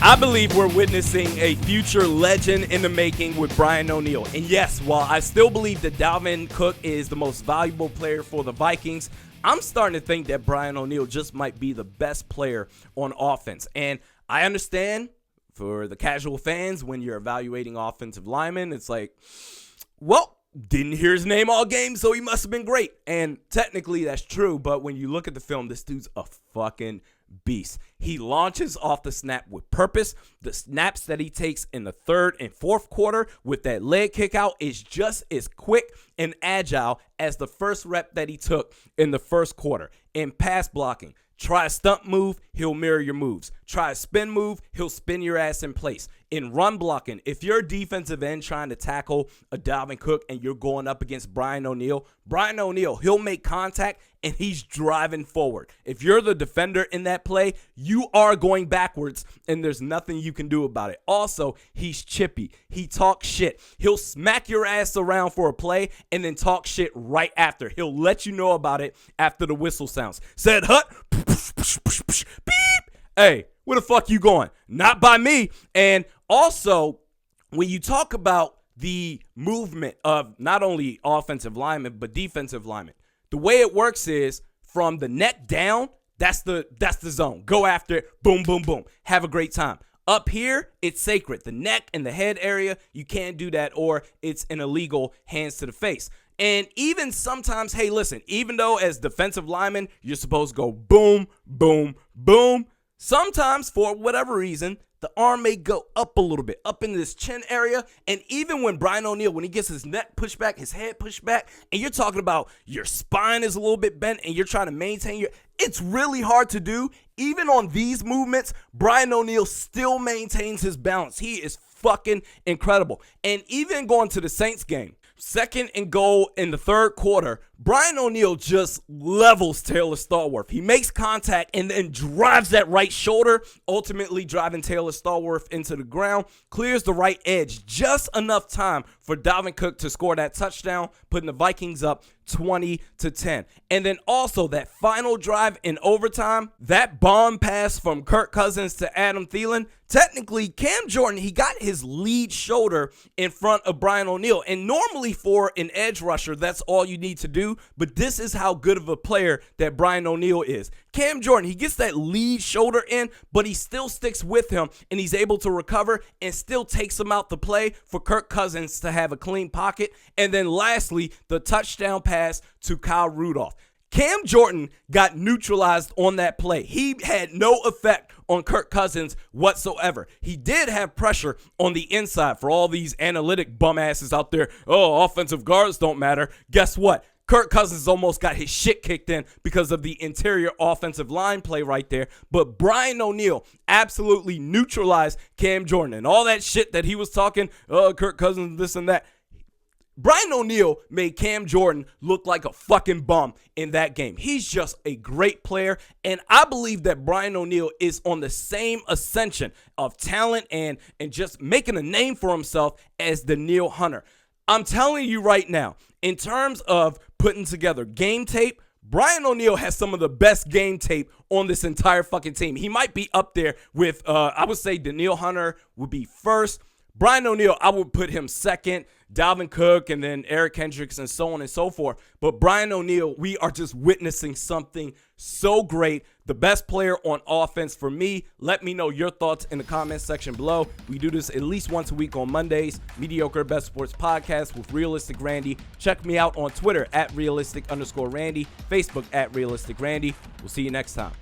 I believe we're witnessing a future legend in the making with Brian O'Neill. And yes, while I still believe that Dalvin Cook is the most valuable player for the Vikings, I'm starting to think that Brian O'Neill just might be the best player on offense. And I understand for the casual fans, when you're evaluating offensive linemen, it's like, well, didn't hear his name all game, so he must have been great. And technically that's true, but when you look at the film, this dude's a fucking beast. He launches off the snap with purpose. The snaps that he takes in the third and fourth quarter with that leg kick out is just as quick and agile as the first rep that he took in the first quarter. In pass blocking, try a stump move, he'll mirror your moves. Try a spin move, he'll spin your ass in place. In run blocking, if you're a defensive end trying to tackle a Dalvin Cook and you're going up against Brian O'Neill, he'll make contact and he's driving forward. If you're the defender in that play, you are going backwards and there's nothing you can do about it. Also, he's chippy. He talks shit. He'll smack your ass around for a play and then talk shit right after. He'll let you know about it after the whistle sounds. Said hut, beep. Hey, where the fuck you going? Not by me. And also, when you talk about the movement of not only offensive linemen, but defensive linemen, the way it works is from the neck down, that's the zone. Go after it. Boom, boom, boom. Have a great time. Up here, it's sacred. The neck and the head area, you can't do that or it's an illegal hands to the face. And even sometimes, hey, listen, even though as defensive linemen, you're supposed to go boom, boom, boom, sometimes for whatever reason, the arm may go up a little bit, up in this chin area. And even when Brian O'Neill, when he gets his neck pushed back, his head pushed back, and you're talking about your spine is a little bit bent and you're trying to maintain it's really hard to do. Even on these movements, Brian O'Neill still maintains his balance. He is fucking incredible. And even going to the Saints game, 2nd and goal in the third quarter, Brian O'Neill just levels Taylor Stallworth. He makes contact and then drives that right shoulder, ultimately driving Taylor Stallworth into the ground, clears the right edge, just enough time for Dalvin Cook to score that touchdown, putting the Vikings up 20-10. And then also that final drive in overtime, that bomb pass from Kirk Cousins to Adam Thielen, technically Cam Jordan, he got his lead shoulder in front of Brian O'Neill. And normally for an edge rusher, that's all you need to do. But this is how good of a player that Brian O'Neill is. Cam Jordan, he gets that lead shoulder in, but he still sticks with him and he's able to recover and still takes him out the play for Kirk Cousins to have a clean pocket. And then lastly, the touchdown pass to Kyle Rudolph. Cam Jordan got neutralized on that play. He had no effect on Kirk Cousins whatsoever. He did have pressure on the inside for all these analytic bum asses out there. Oh, offensive guards don't matter. Guess what? Kirk Cousins almost got his shit kicked in because of the interior offensive line play right there. But Brian O'Neill absolutely neutralized Cam Jordan. And all that shit that he was talking, oh, Kirk Cousins, this and that. Brian O'Neill made Cam Jordan look like a fucking bum in that game. He's just a great player, and I believe that Brian O'Neill is on the same ascension of talent and just making a name for himself as Danielle Hunter. I'm telling you right now, in terms of putting together game tape, Brian O'Neill has some of the best game tape on this entire fucking team. He might be up there with, I would say Danielle Hunter would be first. Brian O'Neill, I would put him second, Dalvin Cook, and then Eric Hendricks, and so on and so forth. But Brian O'Neill, we are just witnessing something so great. The best player on offense for me. Let me know your thoughts in the comments section below. We do this at least once a week on Mondays. Mediocre Best Sports Podcast with Realistic Randy. Check me out on Twitter at realistic_Randy, Facebook at Realistic Randy. We'll see you next time.